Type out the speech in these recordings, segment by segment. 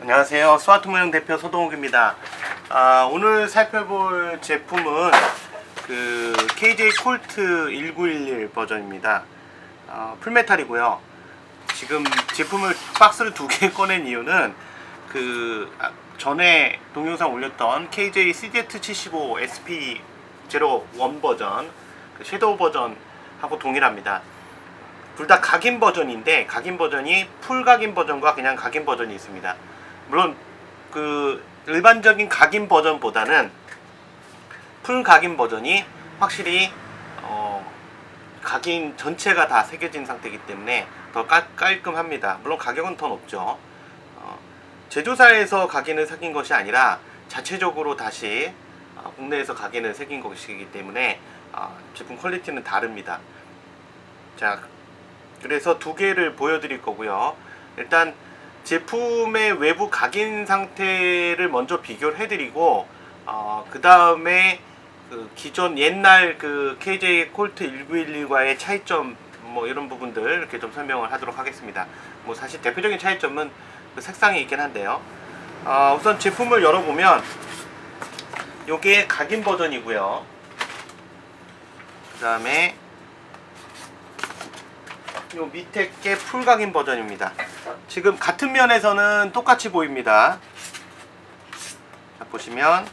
안녕하세요. 스마트모형 대표 서동욱입니다. 오늘 살펴볼 제품은 그 KJ 콜트 1911 버전입니다. 풀메탈이고요. 지금 제품을 박스를 두 개 꺼낸 이유는 전에 동영상 올렸던 KJ CZ75 SP01 버전, 그 섀도우 버전하고 동일합니다. 둘 다 각인 버전인데, 각인 버전이 풀 각인 버전과 그냥 각인 버전이 있습니다. 물론 그 일반적인 각인 버전보다는 풀 각인 버전이 확실히 각인 전체가 다 새겨진 상태이기 때문에 더 깔끔합니다. 물론 가격은 더 높죠. 제조사에서 각인을 새긴 것이 아니라 자체적으로 다시 국내에서 각인을 새긴 것이기 때문에 제품 퀄리티는 다릅니다. 자, 그래서 두 개를 보여드릴 거고요. 일단 제품의 외부 각인 상태를 먼저 비교를 해드리고, 그 다음에 그 기존 옛날 그 KJ 콜트 1911과의 차이점, 뭐 이런 부분들 이렇게 좀 설명을 하도록 하겠습니다. 뭐 사실 대표적인 차이점은 그 색상이 있긴 한데요. 우선 제품을 열어보면 요게 각인 버전이고요. 그 다음에 요 밑에 게 풀각인 버전입니다. 지금 같은 면에서는 똑같이 보입니다. 자, 보시면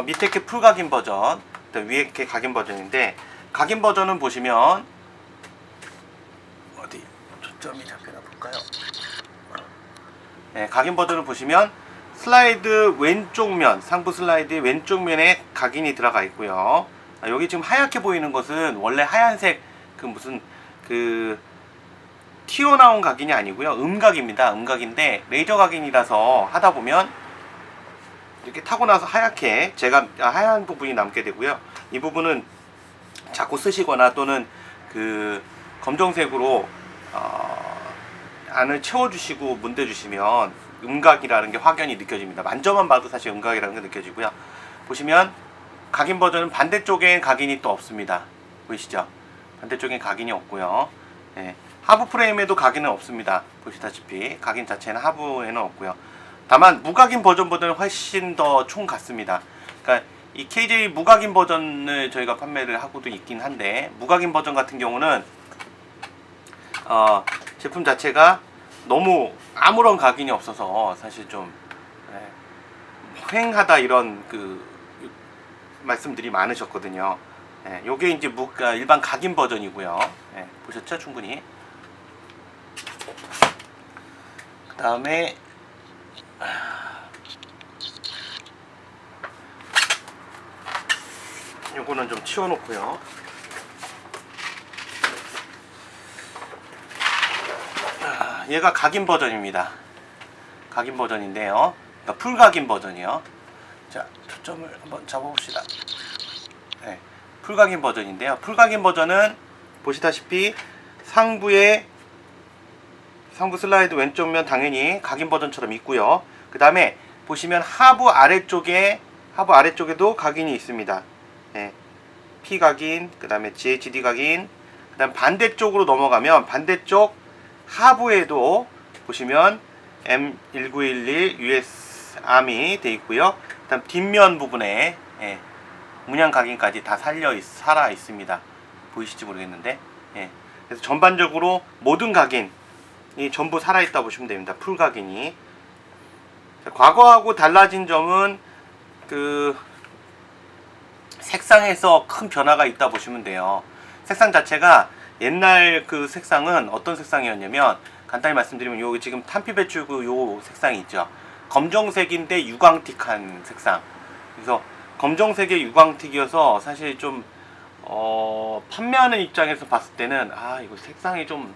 밑에 게 풀각인 버전, 위에 게 각인 버전인데, 각인 버전은 보시면 어디 초점이 잡히나 볼까요? 네, 각인 버전을 보시면 슬라이드 왼쪽 면, 상부 슬라이드 왼쪽 면에 각인이 들어가 있고요. 여기 지금 하얗게 보이는 것은 원래 하얀색 튀어나온 각인이 아니고요. 음각입니다. 음각인데 레이저 각인이라서 하다 보면 이렇게 타고 나서 하얗게 하얀 부분이 남게 되고요. 이 부분은 자꾸 쓰시거나 또는 그 검정색으로 안을 채워주시고 문대주시면 음각이라는 게 확연히 느껴집니다. 만져만 봐도 사실 음각이라는 게 느껴지고요. 보시면 각인 버전은 반대쪽엔 각인이 또 없습니다. 보이시죠? 반대쪽엔 각인이 없고요. 네. 하부 프레임에도 각인은 없습니다. 보시다시피 각인 자체는 하부에는 없고요. 다만 무각인 버전보다는 훨씬 더 총 같습니다. 그러니까 이 KJ 무각인 버전을 저희가 판매를 하고도 있긴 한데, 무각인 버전 같은 경우는 제품 자체가 너무 아무런 각인이 없어서 사실 좀 휑하다 이런 말씀들이 많으셨거든요. 요게 이제 일반 각인 버전이고요. 보셨죠? 충분히. 그 다음에 요거는 좀 치워놓고요. 얘가 각인 버전입니다. 각인 버전인데요. 그러니까 풀각인 버전이요. 자, 초점을 한번 잡아봅시다. 네, 풀각인 버전인데요. 풀각인 버전은 보시다시피 상부 슬라이드 왼쪽 면 당연히 각인 버전처럼 있고요. 그 다음에 보시면 하부 아래쪽에도 각인이 있습니다. 네, P 각인, 그 다음에 GHD 각인, 그 다음 반대쪽으로 넘어가면 반대쪽 하부에도 보시면 M1911 US 아미 돼 있고요. 그다음 뒷면 부분에 문양 각인까지 다 살아 있습니다. 보이실지 모르겠는데, 그래서 전반적으로 모든 각인이 전부 살아 있다 보시면 됩니다. 풀 각인이. 자, 과거하고 달라진 점은 그 색상에서 큰 변화가 있다 보시면 돼요. 색상 자체가 옛날 그 색상은 어떤 색상이었냐면, 간단히 말씀드리면 요 지금 탄피 배출구 요 색상이 있죠. 검정색인데 유광틱한 색상. 그래서 검정색의 유광틱이어서 사실 좀 판매하는 입장에서 봤을 때는 이거 색상이 좀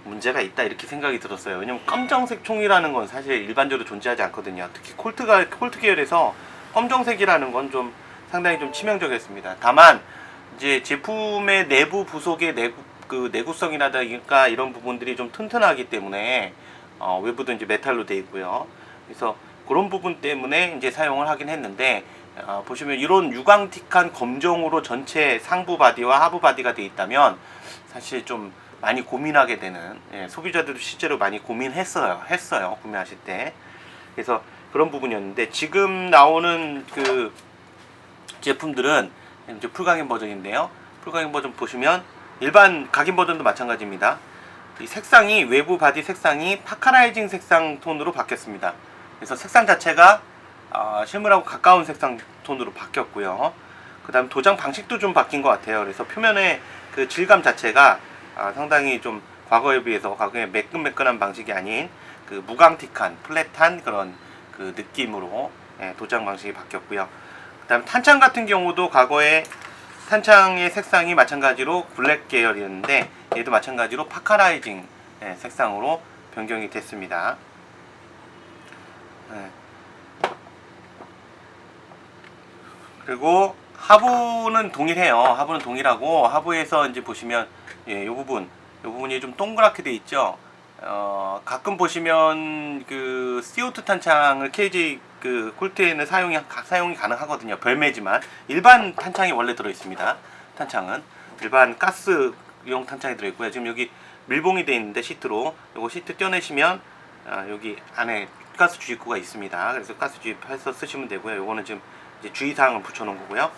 문제가 있다 이렇게 생각이 들었어요. 왜냐면 검정색 총이라는 건 사실 일반적으로 존재하지 않거든요. 특히 콜트 계열에서 검정색이라는 건 좀 상당히 좀 치명적이었습니다. 다만 이제 제품의 내부 부속의 내구성이라든가 이런 부분들이 좀 튼튼하기 때문에 외부도 이제 메탈로 되어 있고요. 그래서 그런 부분 때문에 이제 사용을 하긴 했는데, 보시면 이런 유광틱한 검정으로 전체 상부 바디와 하부 바디가 되어 있다면 사실 좀 많이 고민하게 되는, 소비자들도 실제로 많이 했어요 구매하실 때. 그래서 그런 부분이었는데, 지금 나오는 그 제품들은 이제 풀각인 버전인데요. 풀각인 버전 보시면 일반 각인 버전도 마찬가지입니다. 이 색상이, 외부 바디 색상이 파카라이징 색상 톤으로 바뀌었습니다. 그래서 색상 자체가 실물하고 가까운 색상 톤으로 바뀌었고요. 그 다음 도장 방식도 좀 바뀐 것 같아요. 그래서 표면의 그 질감 자체가 상당히 좀 과거에 비해서, 과거에 매끈매끈한 방식이 아닌 그 무광틱한 플랫한 그런 그 느낌으로 도장 방식이 바뀌었고요. 그 다음 탄창 같은 경우도 과거에 탄창의 색상이 마찬가지로 블랙 계열이었는데, 얘도 마찬가지로 파카라이징 색상으로 변경이 됐습니다. 그리고 하부는 동일해요. 하부는 동일하고, 하부에서 이제 보시면 이 부분이 좀 동그랗게 돼 있죠. 가끔 보시면 그 CO2 탄창을 KJ 그 콜트에는 사용이 가능하거든요. 별매지만 일반 탄창이 원래 들어 있습니다. 탄창은 일반 가스용 탄창이 들어 있고요. 지금 여기 밀봉이 되어 있는데, 시트로 요거 시트 떼어내시면 여기 안에 가스 주입구가 있습니다. 그래서 가스 주입해서 쓰시면 되고요. 요거는 지금 이제 주의사항을 붙여놓은 거고요.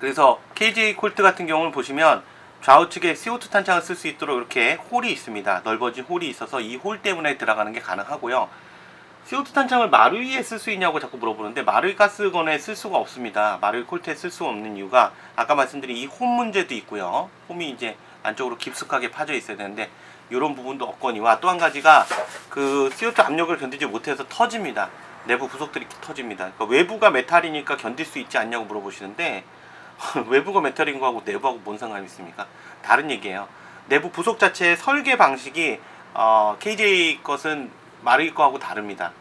그래서 KJ 콜트 같은 경우는 보시면 좌우측에 CO2 탄창을 쓸 수 있도록 이렇게 홀이 있습니다. 넓어진 홀이 있어서 이 홀 때문에 들어가는 게 가능하고요. CO2 탄창을 마루이에 쓸 수 있냐고 자꾸 물어보는데, 마루이 가스건에 쓸 수가 없습니다. 마루이 콜트에 쓸 수 없는 이유가 아까 말씀드린 이 홈 문제도 있고요. 홈이 이제 안쪽으로 깊숙하게 파져 있어야 되는데 이런 부분도 없거니와, 또 한 가지가 그 CO2 압력을 견디지 못해서 터집니다. 내부 부속들이 터집니다. 그러니까 외부가 메탈이니까 견딜 수 있지 않냐고 물어보시는데 외부가 메탈인 거하고 내부하고 뭔 상관이 있습니까? 다른 얘기예요. 내부 부속 자체의 설계 방식이 KJ 것은 마루이 거하고 다릅니다.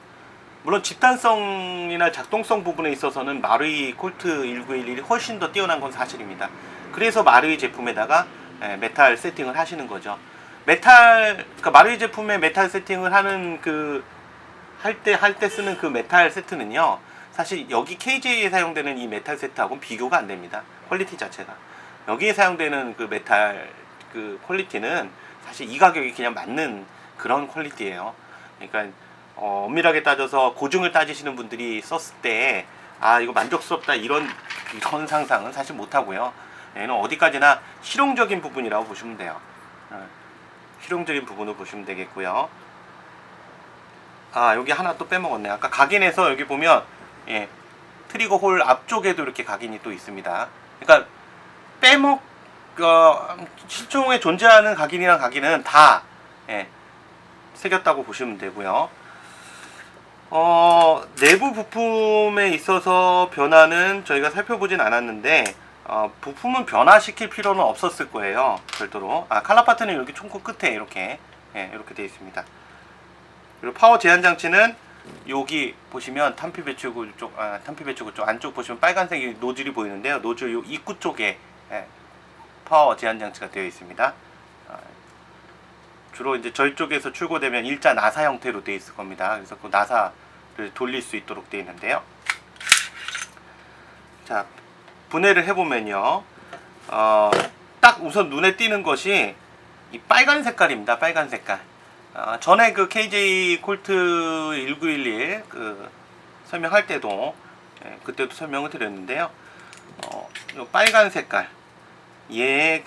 물론 집단성이나 작동성 부분에 있어서는 마루이 콜트 1911이 훨씬 더 뛰어난 건 사실입니다. 그래서 마루이 제품에다가 메탈 세팅을 하시는 거죠. 그러니까 마루이 제품에 메탈 세팅을 하는 그 할 때 쓰는 그 메탈 세트는요, 사실 여기 KJ에 사용되는 이 메탈 세트하고는 비교가 안 됩니다. 퀄리티 자체가. 여기에 사용되는 그 메탈 그 퀄리티는 사실 이 가격이 그냥 맞는 그런 퀄리티예요. 그러니까 엄밀하게 따져서 고증을 따지시는 분들이 썼을 때 이거 만족스럽다 이런 상상은 사실 못 하고요. 얘는 어디까지나 실용적인 부분이라고 보시면 돼요. 실용적인 부분을 보시면 되겠고요. 여기 하나 또 빼먹었네. 아까 각인에서 여기 보면 트리거 홀 앞쪽에도 이렇게 각인이 또 있습니다. 그러니까 실종에 존재하는 각인이랑 각인은 다 새겼다고 보시면 되고요. 내부 부품에 있어서 변화는 저희가 살펴보진 않았는데, 부품은 변화시킬 필요는 없었을 거예요. 별도로. 칼라 파트는 이렇게 총구 끝에 이렇게 되어 있습니다. 그리고 파워 제한 장치는 여기 보시면 탄피 배출구 쪽 안쪽 보시면 빨간색이 노즐이 보이는데요. 노즐 요 입구 쪽에 파워 제한 장치가 되어 있습니다. 주로 이제 저희 쪽에서 출고되면 일자 나사 형태로 되어 있을 겁니다. 그래서 그 나사를 돌릴 수 있도록 되어 있는데요. 자, 분해를 해보면요, 딱 우선 눈에 띄는 것이 이 빨간 색깔입니다. 빨간 색깔. 전에 그 KJ 콜트 1911 그 설명할 때도 그때도 설명을 드렸는데요. 이 빨간 색깔, 얘의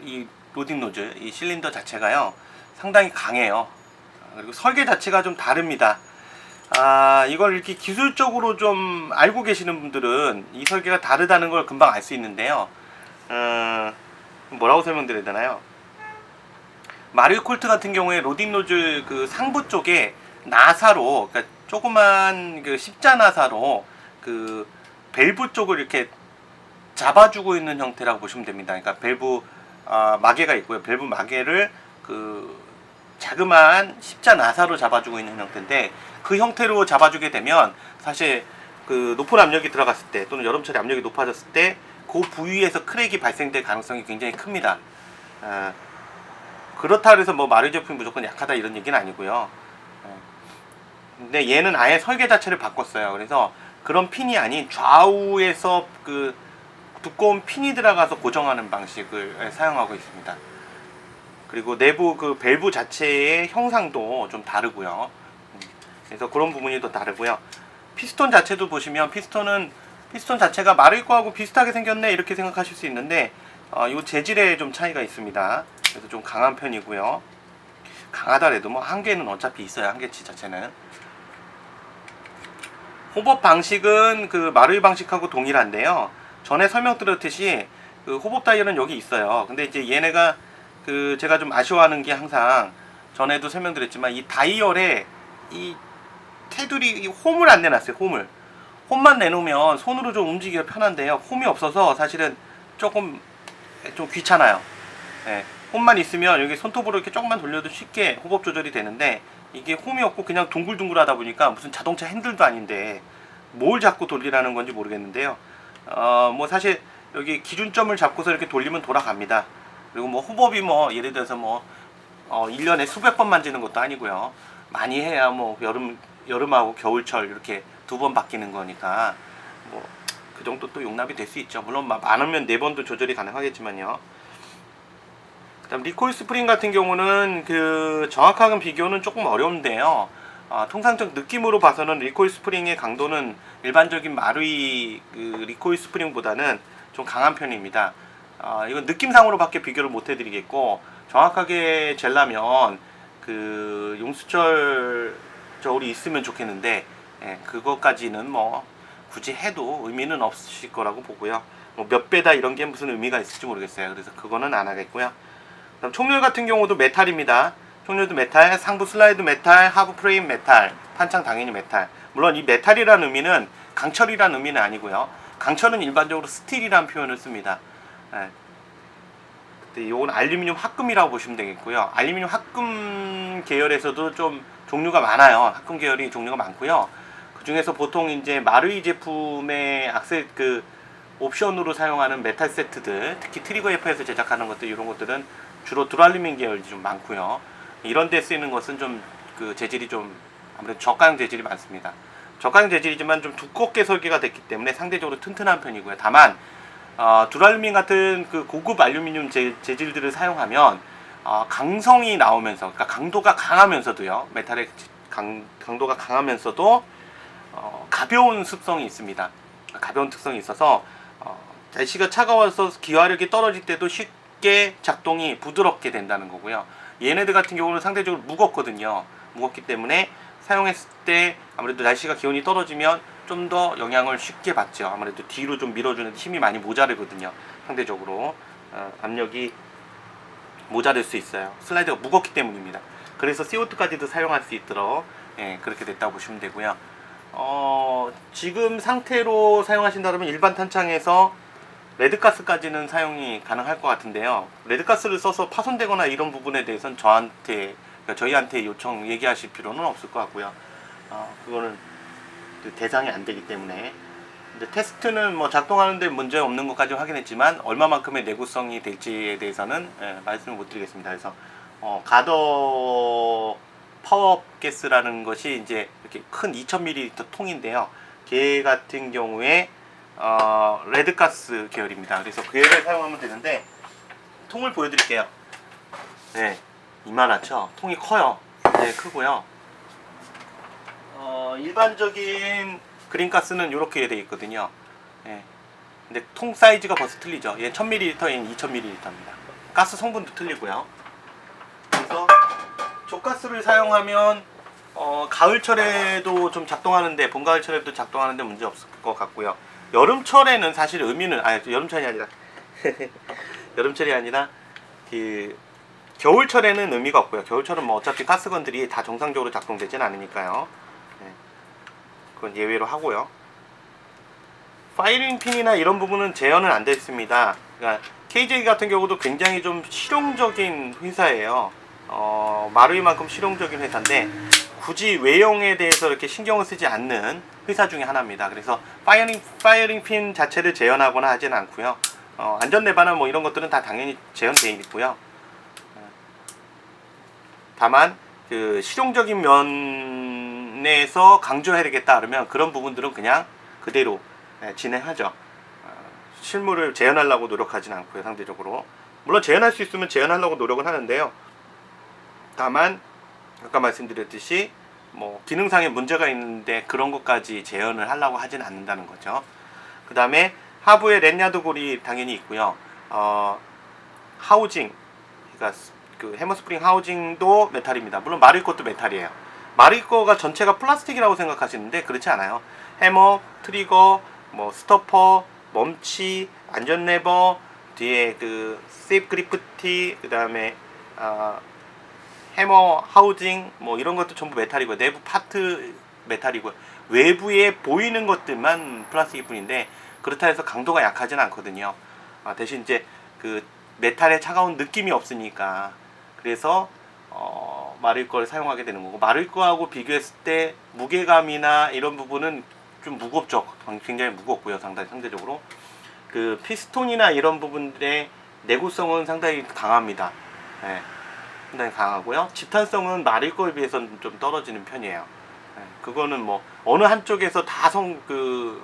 이 로딩 노즐, 이 실린더 자체가요 상당히 강해요. 그리고 설계 자체가 좀 다릅니다. 이걸 이렇게 기술적으로 좀 알고 계시는 분들은 이 설계가 다르다는 걸 금방 알 수 있는데요. 뭐라고 설명드려야 되나요? 마루이 콜트 같은 경우에 로딩 노즐 그 상부 쪽에 나사로, 그러니까 조그만 그 십자 나사로 그 밸브 쪽을 이렇게 잡아주고 있는 형태라고 보시면 됩니다. 그러니까 밸브 마개가 있고요. 밸브 마개를 그 자그마한 십자 나사로 잡아주고 있는 형태인데, 그 형태로 잡아주게 되면 사실 그 높은 압력이 들어갔을 때, 또는 여름철에 압력이 높아졌을 때 그 부위에서 크랙이 발생될 가능성이 굉장히 큽니다. 그렇다 그래서 뭐 마루이 제품이 무조건 약하다 이런 얘기는 아니고요. 근데 얘는 아예 설계 자체를 바꿨어요. 그래서 그런 핀이 아닌 좌우에서 그 두꺼운 핀이 들어가서 고정하는 방식을 사용하고 있습니다. 그리고 내부 그 밸브 자체의 형상도 좀 다르고요. 그래서 그런 부분이 또 다르고요. 피스톤 자체도 보시면 피스톤 자체가 마를 거하고 비슷하게 생겼네 이렇게 생각하실 수 있는데 이 재질에 좀 차이가 있습니다. 그래서 좀 강한 편이고요. 강하더라도 뭐 한계는 어차피 있어요. 한계치 자체는. 호법 방식은 그 마루이 방식하고 동일한데요. 전에 설명드렸듯이 그 호법 다이얼은 여기 있어요. 근데 이제 얘네가 그 제가 좀 아쉬워하는 게 항상 전에도 설명드렸지만 이 다이얼에 이 테두리 이 홈을 안 내놨어요. 홈만 내놓으면 손으로 좀 움직이기가 편한데요. 홈이 없어서 사실은 조금 좀 귀찮아요. 네. 홈만 있으면 여기 손톱으로 이렇게 조금만 돌려도 쉽게 호법 조절이 되는데 이게 홈이 없고 그냥 둥글둥글하다 보니까 무슨 자동차 핸들도 아닌데 뭘 잡고 돌리라는 건지 모르겠는데요. 뭐 사실 여기 기준점을 잡고서 이렇게 돌리면 돌아갑니다. 그리고 뭐 호법이 뭐 예를 들어서 뭐 1년에 수백 번 만지는 것도 아니고요. 많이 해야 뭐 여름하고 겨울철 이렇게 2번 바뀌는 거니까 뭐 그 정도 또 용납이 될 수 있죠. 물론 많으면 4번도 조절이 가능하겠지만요. 그다음 리콜 스프링 같은 경우는 그 정확한 비교는 조금 어려운데요. 통상적 느낌으로 봐서는 리콜 스프링의 강도는 일반적인 마루이 그 리콜 스프링보다는 좀 강한 편입니다. 이건 느낌상으로밖에 비교를 못 해드리겠고 정확하게 재려면 그 용수철 저울이 있으면 좋겠는데 그것까지는 뭐 굳이 해도 의미는 없으실 거라고 보고요. 뭐 몇 배다 이런 게 무슨 의미가 있을지 모르겠어요. 그래서 그거는 안 하겠고요. 그다음 총열 같은 경우도 메탈입니다. 총열도 메탈, 상부 슬라이드 메탈, 하부 프레임 메탈, 판창 당연히 메탈. 물론 이 메탈이라는 의미는 강철이라는 의미는 아니고요. 강철은 일반적으로 스틸이라는 표현을 씁니다. 이건 알루미늄 합금이라고 보시면 되겠고요. 알루미늄 합금 계열에서도 좀 종류가 많아요. 합금 계열이 종류가 많고요. 그 중에서 보통 이제 마루이 제품의 악셀 그 옵션으로 사용하는 메탈 세트들, 특히 트리거 F에서 제작하는 것들 이런 것들은 주로 두랄루민 계열이 좀 많고요. 이런 데 쓰이는 것은 좀 그 재질이 좀 아무래도 저가형 재질이 많습니다. 저가형 재질이지만 좀 두껍게 설계가 됐기 때문에 상대적으로 튼튼한 편이고요. 다만 두랄루민 같은 그 고급 알루미늄 재질들을 사용하면 강성이 나오면서, 그러니까 강도가 강하면서도요, 메탈의 강도가 강하면서도 가벼운 습성이 있습니다. 가벼운 특성이 있어서 날씨가 차가워서 기화력이 떨어질 때도 쉽게 작동이 부드럽게 된다는 거고요. 얘네들 같은 경우는 상대적으로 무겁거든요. 무겁기 때문에 사용했을 때 아무래도 날씨가 기온이 떨어지면 좀 더 영향을 쉽게 받죠. 아무래도 뒤로 좀 밀어주는 힘이 많이 모자르거든요. 상대적으로 압력이 모자랄 수 있어요. 슬라이드가 무겁기 때문입니다. 그래서 CO2까지도 사용할 수 있도록 그렇게 됐다고 보시면 되고요. 지금 상태로 사용하신다면 일반 탄창에서 레드가스까지는 사용이 가능할 것 같은데요. 레드가스를 써서 파손되거나 이런 부분에 대해서는 저희한테 요청 얘기하실 필요는 없을 것 같고요. 그거는 대상이 안 되기 때문에. 근데 테스트는 뭐 작동하는데 문제 없는 것까지 확인했지만 얼마만큼의 내구성이 될지에 대해서는 말씀을 못 드리겠습니다. 그래서 가더 파워 가스라는 것이 이제 이렇게 큰 2000ml 통인데요. 걔 같은 경우에 레드가스 계열입니다. 그래서 그 얘를 사용하면 되는데 통을 보여드릴게요. 네, 이만하죠. 통이 커요. 네, 크고요. 일반적인 그린가스는 이렇게 되어 있거든요. 네. 근데 통 사이즈가 벌써 틀리죠. 얘 1000ml, 얘는 2000ml입니다. 가스 성분도 틀리고요. 그래서 족가스를 사용하면 가을철에도 좀 작동하는데, 봄 가을철에도 작동하는데 문제 없을 것 같고요. 여름철에는 사실 의미는 여름철이 아니라 여름철이 아니라 그 겨울철에는 의미가 없고요. 겨울철은 뭐 어차피 가스건들이 다 정상적으로 작동되진 않으니까요. 네. 그건 예외로 하고요. 파이링 핀이나 이런 부분은 제어는 안 됐습니다. 그러니까 KJ 같은 경우도 굉장히 좀 실용적인 회사예요. 마루이만큼 실용적인 회사인데 굳이 외형에 대해서 이렇게 신경을 쓰지 않는 회사 중에 하나입니다. 그래서 파이어링 핀 자체를 재현하거나 하지는 않고요. 안전레바나 뭐 이런 것들은 다 당연히 재현되어 있고요. 다만 그 실용적인 면에서 강조해야 되겠다 그러면 그런 부분들은 그냥 그대로 진행하죠. 실물을 재현하려고 노력하진 않고요. 상대적으로 물론 재현할 수 있으면 재현하려고 노력은 하는데요. 다만 아까 말씀드렸듯이 뭐 기능상의 문제가 있는데 그런 것까지 재현을 하려고 하진 않는다는 거죠. 그 다음에 하부에 랜야드 골이 당연히 있고요. 하우징, 그러니까 그 해머스프링 하우징도 메탈입니다. 물론 마릴 것도 메탈이에요. 마릴 거가 전체가 플라스틱이라고 생각하시는데 그렇지 않아요. 해머, 트리거, 뭐 스토퍼, 멈치, 안전 레버, 뒤에 그 세이프 그리프티, 그 다음에 해머, 하우징 뭐 이런 것도 전부 메탈이고 내부 파트 메탈이고 외부에 보이는 것들만 플라스틱일 뿐인데 그렇다 해서 강도가 약하진 않거든요. 대신 이제 그 메탈의 차가운 느낌이 없으니까 그래서 마릴 거를 사용하게 되는 거고 마릴 거하고 비교했을 때 무게감이나 이런 부분은 좀 무겁죠. 굉장히 무겁고요. 상대적으로 그 피스톤이나 이런 부분들의 내구성은 상당히 강합니다. 네, 상당히 강하고요. 집탄성은 마릴 거에 비해서는 좀 떨어지는 편이에요. 네, 그거는 뭐 어느 한쪽에서 다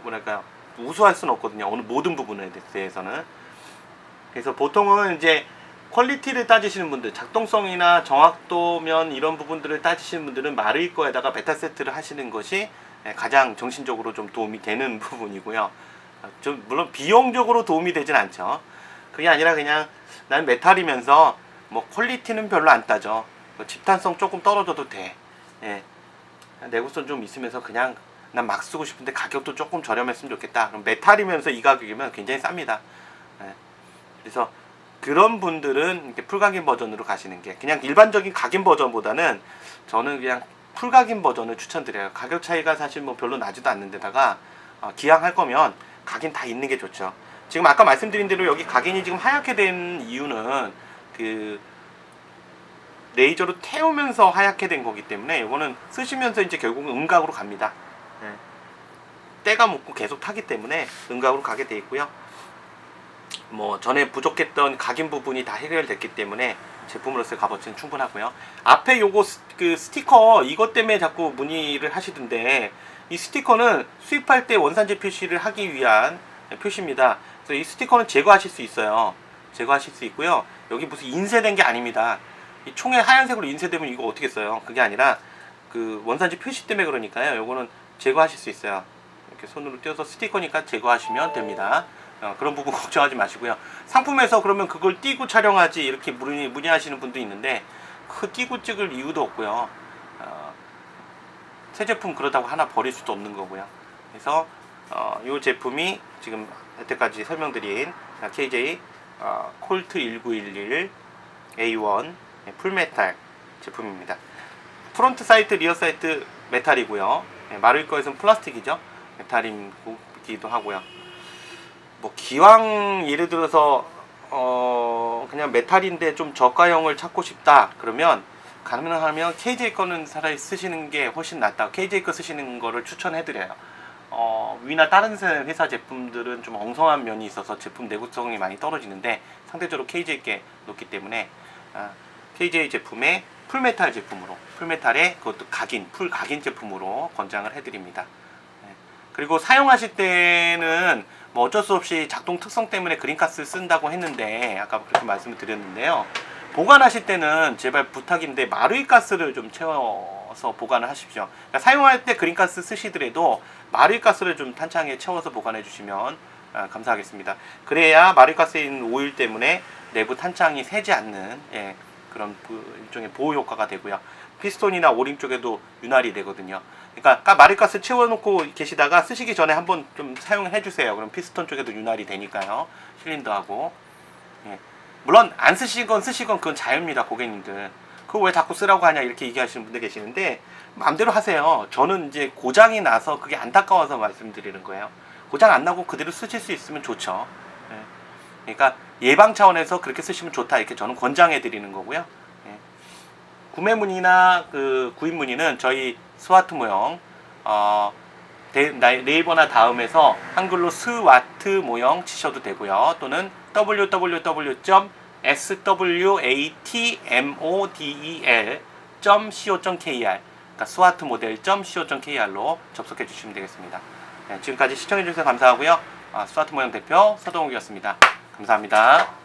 뭐랄까요 우수할 수는 없거든요. 어느 모든 부분에 대해서는. 그래서 보통은 이제 퀄리티를 따지시는 분들, 작동성이나 정확도면 이런 부분들을 따지시는 분들은 마릴 거에다가 베타 세트를 하시는 것이 가장 정신적으로 좀 도움이 되는 부분이고요. 좀 물론 비용적으로 도움이 되진 않죠. 그게 아니라 그냥 난 메탈이면서 뭐 퀄리티는 별로 안 따져. 집탄성 조금 떨어져도 돼. 예. 내구성 좀 있으면서 그냥 난 막 쓰고 싶은데 가격도 조금 저렴했으면 좋겠다. 그럼 메탈이면서 이 가격이면 굉장히 쌉니다. 예. 그래서 그런 분들은 이렇게 풀각인 버전으로 가시는 게 그냥 일반적인 각인 버전보다는 저는 그냥 풀각인 버전을 추천드려요. 가격 차이가 사실 뭐 별로 나지도 않는데다가 기왕 할 거면 각인 다 있는 게 좋죠. 지금 아까 말씀드린 대로 여기 각인이 지금 하얗게 된 이유는 그 레이저로 태우면서 하얗게 된 거기 때문에 이거는 쓰시면서 이제 결국은 음각으로 갑니다. 네. 때가 묻고 계속 타기 때문에 음각으로 가게 돼 있고요. 뭐 전에 부족했던 각인 부분이 다 해결됐기 때문에 제품으로서의 값어치는 충분하고요. 앞에 요거 그 스티커 이것 때문에 자꾸 문의를 하시던데 이 스티커는 수입할 때 원산지 표시를 하기 위한 표시입니다. 그래서 이 스티커는 제거하실 수 있어요. 제거하실 수 있고요. 여기 무슨 인쇄된 게 아닙니다. 이 총에 하얀색으로 인쇄되면 이거 어떻게 써요? 그게 아니라 그 원산지 표시 때문에 그러니까요. 요거는 제거하실 수 있어요. 이렇게 손으로 떼어서 스티커니까 제거하시면 됩니다. 그런 부분 걱정하지 마시고요. 상품에서 그러면 그걸 띄고 촬영하지 이렇게 문의하시는 분도 있는데 그 띄고 찍을 이유도 없고요. 새 제품 그러다고 하나 버릴 수도 없는 거고요. 그래서 이 제품이 지금 여태까지 설명드린 KJ 콜트 1911 A1 풀메탈 제품입니다. 프론트 사이트, 리어 사이트 메탈이고요. 마를 거에서는 플라스틱이죠. 메탈이기도 하고요. 뭐 기왕 예를 들어서 그냥 메탈인데 좀 저가형을 찾고 싶다 그러면 가능하면 KJ 거는 차라리 쓰시는 게 훨씬 낫다. KJ 거 쓰시는 거를 추천해드려요. 위나 다른 회사 제품들은 좀 엉성한 면이 있어서 제품 내구성이 많이 떨어지는데 상대적으로 KJ 게 높기 때문에 KJ 제품의 풀메탈 제품으로 풀메탈의 그것도 풀 각인 제품으로 권장을 해드립니다. 그리고 사용하실 때는 뭐 어쩔 수 없이 작동 특성 때문에 그린가스를 쓴다고 했는데 아까 그렇게 말씀을 드렸는데요. 보관하실 때는 제발 부탁인데 마르이가스를 좀 채워서 보관을 하십시오. 그러니까 사용할 때 그린가스 쓰시더라도 마르이가스를 좀 탄창에 채워서 보관해 주시면 감사하겠습니다. 그래야 마르이가스에 있는 오일 때문에 내부 탄창이 새지 않는 그런 일종의 보호 효과가 되고요. 피스톤이나 오링 쪽에도 윤활이 되거든요. 그러니까 마릴가스 채워놓고 계시다가 쓰시기 전에 한번 좀 사용해 주세요. 그럼 피스톤 쪽에도 윤활이 되니까요. 실린더하고. 물론 안 쓰시건 그건 자유입니다. 고객님들. 그거 왜 자꾸 쓰라고 하냐 이렇게 얘기하시는 분들 계시는데 마음대로 하세요. 저는 이제 고장이 나서 그게 안타까워서 말씀드리는 거예요. 고장 안 나고 그대로 쓰실 수 있으면 좋죠. 그러니까 예방 차원에서 그렇게 쓰시면 좋다 이렇게 저는 권장해 드리는 거고요. 구매 문의나 그 구입 문의는 저희 스와트 모형 네이버나 다음에서 한글로 스와트 모형 치셔도 되고요. 또는 www.swatmodel.co.kr 그러니까 스와트 모델.co.kr로 접속해 주시면 되겠습니다. 지금까지 시청해 주셔서 감사하고요. 스마트 모형 대표 서동욱이었습니다. 감사합니다.